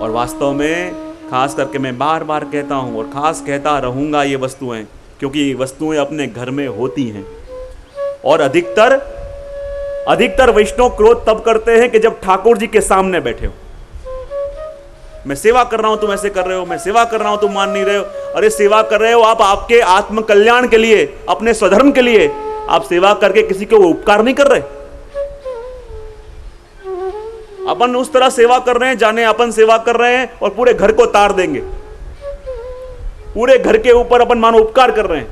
और वास्तव में खास करके मैं बार बार कहता हूँ और खास कहता रहूँगा ये वस्तुएं, क्योंकि ये वस्तुएं अपने घर में होती हैं। और अधिकतर वैष्णव क्रोध तब करते हैं कि जब ठाकुर जी के सामने बैठे हो। मैं सेवा कर रहा हूं, तुम ऐसे कर रहे हो, मैं सेवा कर रहा हूं, तुम मान नहीं रहे हो। अरे सेवा कर रहे हो आप आपके आत्म कल्याण के लिए, अपने स्वधर्म के लिए। आप सेवा करके किसी को उपकार नहीं कर रहे। अपन उस तरह सेवा कर रहे हैं जाने अपन सेवा कर रहे हैं और पूरे घर को तार देंगे, पूरे घर के ऊपर अपन मानो उपकार कर रहे हैं।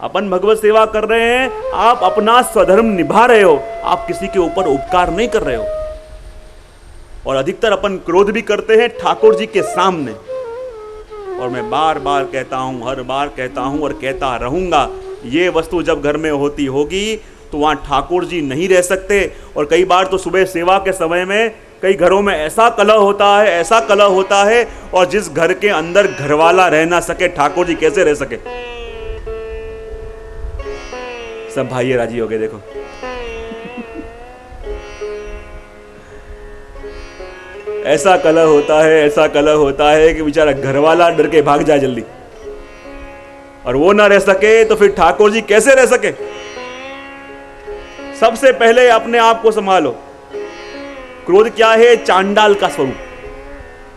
अपन भगवत सेवा कर रहे हैं, आप अपना स्वधर्म निभा रहे हो, आप किसी के ऊपर उपकार नहीं कर रहे हो। और अधिकतर अपन क्रोध भी करते हैं ठाकुर जी के सामने। और मैं बार बार कहता हूं, हर बार कहता हूं और कहता रहूंगा, ये वस्तु जब घर में होती होगी तो वहां ठाकुर जी नहीं रह सकते। और कई बार तो सुबह सेवा के समय में कई घरों में ऐसा कलह होता है, ऐसा कलह होता है, और जिस घर के अंदर घरवाला रह ना सके, ठाकुर जी कैसे रह सके। सब भाई राजी हो गए। देखो ऐसा कलह होता है, ऐसा कलह होता है कि बेचारा घरवाला डर के भाग जाए जल्दी, और वो ना रह सके तो फिर ठाकुर जी कैसे रह सके। सबसे पहले अपने आप को संभालो। क्रोध क्या है? चांडाल का स्वरूप।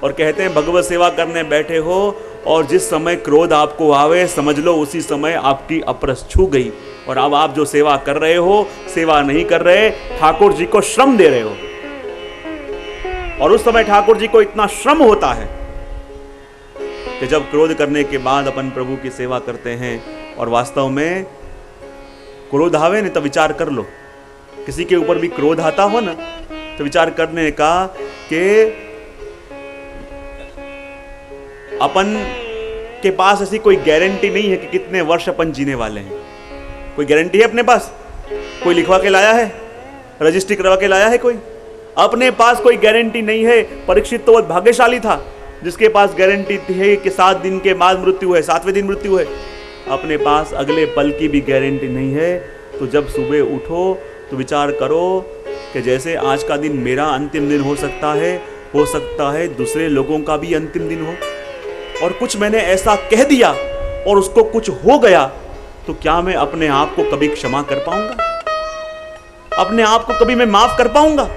और कहते हैं भगवत सेवा करने बैठे हो और जिस समय क्रोध आपको आवे, समझ लो उसी समय आपकी अपरस छू गई। और अब आप जो सेवा कर रहे हो, सेवा नहीं कर रहे, ठाकुर जी को श्रम दे रहे हो। और उस समय ठाकुर जी को इतना श्रम होता है कि जब क्रोध करने के बाद अपन प्रभु की सेवा करते हैं। और वास्तव में क्रोध आवे नहीं तो विचार कर लो, किसी के ऊपर भी क्रोध आता हो ना तो विचार करने का कि अपन के पास ऐसी कोई गारंटी नहीं है कि कितने वर्ष अपन जीने वाले हैं। कोई गारंटी है अपने पास? कोई लिखवा के लाया है, रजिस्ट्री करवा के लाया है? कोई अपने पास कोई गारंटी नहीं है। परीक्षित तो बहुत भाग्यशाली था जिसके पास गारंटी थी कि 7 दिन के बाद मृत्यु है, 7वें दिन मृत्यु है। अपने पास अगले पल की भी गारंटी नहीं है। तो जब सुबह उठो तो विचार करो कि जैसे आज का दिन मेरा अंतिम दिन हो सकता है दूसरे लोगों का भी अंतिम दिन हो। और कुछ मैंने ऐसा कह दिया और उसको कुछ हो गया तो क्या मैं अपने आप को कभी क्षमा कर पाऊंगा? अपने आप को कभी मैं माफ कर पाऊंगा?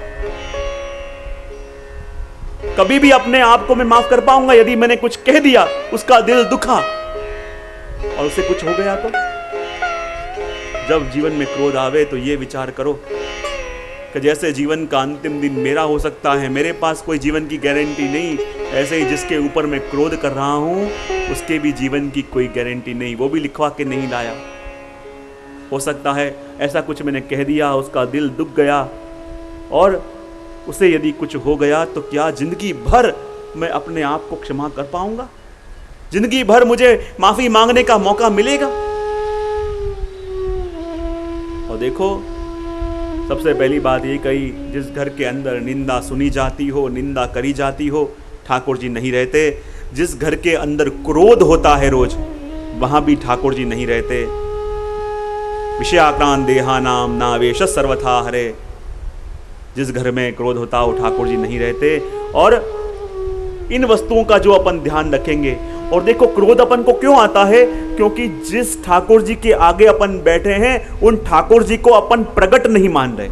कभी भी अपने आप को मैं माफ कर पाऊंगा? यदि मैंने कुछ कह दिया, उसका दिल दुखा और उसे कुछ हो गया तो? जब जीवन में क्रोध आवे तो ये विचार करो कि जैसे जीवन का अंतिम दिन मेरा हो सकता है, मेरे पास कोई जीवन की गारंटी नहीं, ऐसे ही जिसके ऊपर मैं क्रोध कर रहा हूं उसके भी जीवन की कोई गारंटी नहीं। वो भी लिखवा के नहीं लाया। हो सकता है ऐसा कुछ मैंने कह दिया, उसका दिल दुख गया और उसे यदि कुछ हो गया तो क्या जिंदगी भर मैं अपने आप को क्षमा कर पाऊंगा? जिंदगी भर मुझे माफी मांगने का मौका मिलेगा? और देखो, सबसे पहली बात ये कही, जिस घर के अंदर निंदा सुनी जाती हो, निंदा करी जाती हो, ठाकुर जी नहीं रहते। जिस घर के अंदर क्रोध होता है रोज, वहां भी ठाकुर जी नहीं रहते। विषयाक्रांत देहानाम नावेश सर्वथा हरे। जिस घर में क्रोध होता हो, ठाकुर जी नहीं रहते। और इन वस्तुओं का जो अपन ध्यान रखेंगे। और देखो क्रोध अपन को क्यों आता है? क्योंकि जिस ठाकुर जी के आगे अपन बैठे हैं उन ठाकुर जी को अपन प्रकट नहीं मान रहे।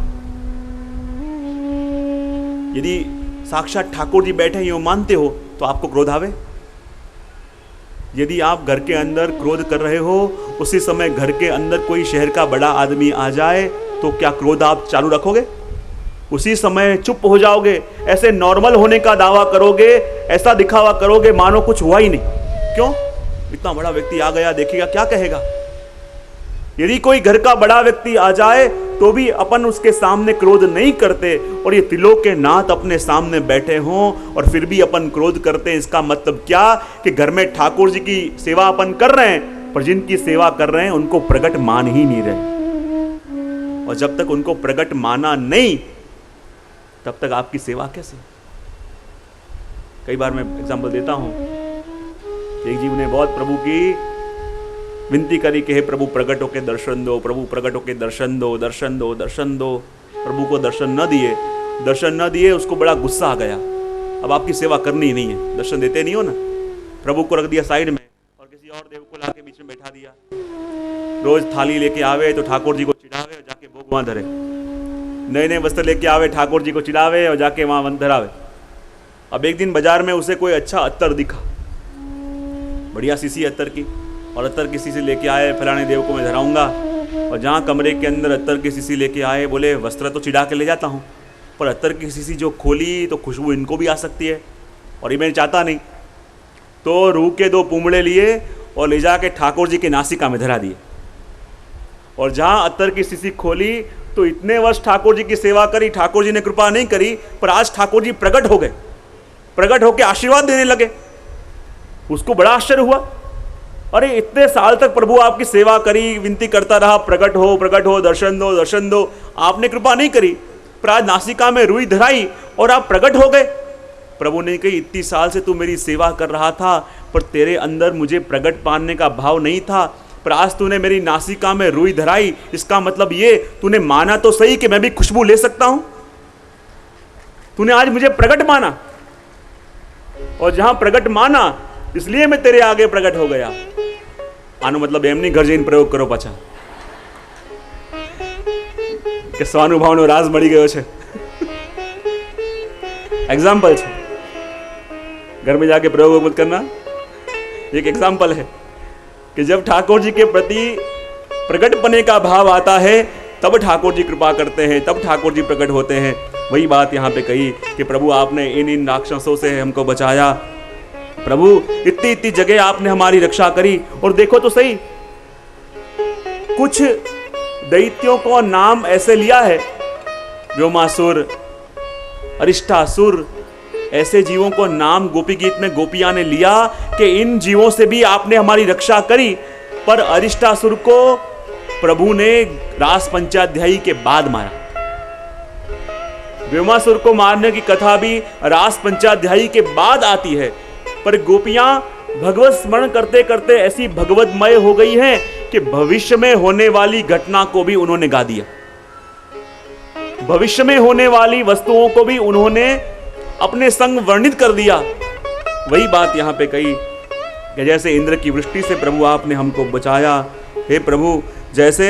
यदि साक्षात ठाकुर जी बैठे हैं, मानते हो, तो आपको क्रोध आवे? यदि आप घर के अंदर क्रोध कर रहे हो, उसी समय घर के अंदर कोई शहर का बड़ा आदमी आ जाए तो क्या क्रोध आप चालू रखोगे? उसी समय चुप हो जाओगे, ऐसे नॉर्मल होने का दावा करोगे, ऐसा दिखावा करोगे मानो कुछ हुआ ही नहीं। क्यों? इतना बड़ा व्यक्ति आ गया, देखिएगा क्या कहेगा। यदि कोई घर का बड़ा व्यक्ति आ जाए तो भी अपन उसके सामने क्रोध नहीं करते, और ये त्रिलोक के नाथ अपने सामने बैठे हों और फिर भी अपन क्रोध करते हैं। इसका मतलब क्या? कि घर में ठाकुर जी की सेवा अपन कर रहे हैं, पर जिनकी सेवा कर रहे हैं उनको प्रकट मान ही नहीं रहे। और जब तक उनको प्रकट माना नहीं, तब तक आपकी सेवा कैसे? कई बार मैं एग्जाम्पल देता हूं। एक जीव ने बहुत प्रभु की विनती करी कि हे प्रभु प्रकट होके दर्शन दो, प्रभु प्रकट होके दर्शन दो, दर्शन दो, दर्शन दो। प्रभु को दर्शन न दिए, उसको बड़ा गुस्सा आ गया। अब आपकी सेवा करनी ही नहीं है, दर्शन देते नहीं हो ना। प्रभु को रख दिया साइड में और किसी और देव को लाके बीच में बैठा दिया। रोज थाली लेके आवे तो ठाकुर जी को चिढ़ावे और जाके भोग वहां धरे, नए नए वस्त्र लेके आवे ठाकुर जी को चिढ़ावे और जाके वहां धरावे। अब एक दिन बाजार में उसे कोई अच्छा अत्तर दिखा, बढ़िया सीसी अत्तर की, और अत्तर की सीसी लेके आए, फलाने देव को मैं धराऊंगा। और जहाँ कमरे के अंदर अत्तर की सीसी लेके आए, बोले वस्त्र तो चिढ़ा के ले जाता हूँ, पर अत्तर की सीसी जो खोली तो खुशबू इनको भी आ सकती है और ये मैं चाहता नहीं। तो रूह के 2 पुमड़े लिए और ले जाके ठाकुर जी के नासिका में धरा दिए। और जहाँ अत्तर की सीसी खोली तो इतने वर्ष ठाकुर जी की सेवा करी, ठाकुर जी ने कृपा नहीं करी, पर आज ठाकुर जी प्रकट हो गए, प्रकट होकर आशीर्वाद देने लगे। उसको बड़ा आश्चर्य हुआ, अरे इतने साल तक प्रभु आपकी सेवा करी, विनती करता रहा प्रकट हो, दर्शन दो, आपने कृपा नहीं करी, पर आज नासिका में रुई धराई और आप प्रकट हो गए। प्रभु ने कही इतनी साल से तू मेरी सेवा कर रहा था, पर तेरे अंदर मुझे प्रकट पाने का भाव नहीं था, पर आज तूने मेरी नासिका में रुई धराई, इसका मतलब ये तूने माना तो सही कि मैं भी खुशबू ले सकता हूं। तूने आज मुझे प्रकट माना, और जहां प्रकट माना इसलिए मैं तेरे आगे प्रकट हो गया। आनो मतलब एम नहीं घर जઈને प्रयोग करो पाछा કે સ્વાનુભાવનો રાજ મળી ગયો છે। एग्जाम्पल છે, घर में जाके प्रयोग मत करना, एक एग्जाम्पल है कि जब ठाकुर जी के प्रति प्रकटपने का भाव आता है तब ठाकुर जी कृपा करते हैं, तब ठाकुर जी प्रकट होते हैं। वही बात यहाँ पे कही कि प्रभु आपने इन राक्षसों से हमको बचाया, प्रभु इतनी इतनी जगह आपने हमारी रक्षा करी। और देखो तो सही, कुछ दैत्यों को नाम ऐसे लिया है, व्योमासुर, अरिष्टासुर, ऐसे जीवों को नाम गोपी गीत में गोपियां ने लिया कि इन जीवों से भी आपने हमारी रक्षा करी। पर अरिष्टासुर को प्रभु ने रास पंचाध्यायी के बाद मारा। व्योमासुर को मारने की कथा भी रास पंचाध्यायी के बाद आती है, पर गोपियां भगवत स्मरण करते करते ऐसी भगवतमय हो गई हैं कि भविष्य में होने वाली घटना को भी उन्होंने गा दिया, भविष्य में होने वाली वस्तुओं को भी उन्होंने अपने संग वर्णित कर दिया। वही बात यहां पे कही कि जैसे इंद्र की वृष्टि से प्रभु आपने हमको बचाया, हे प्रभु, जैसे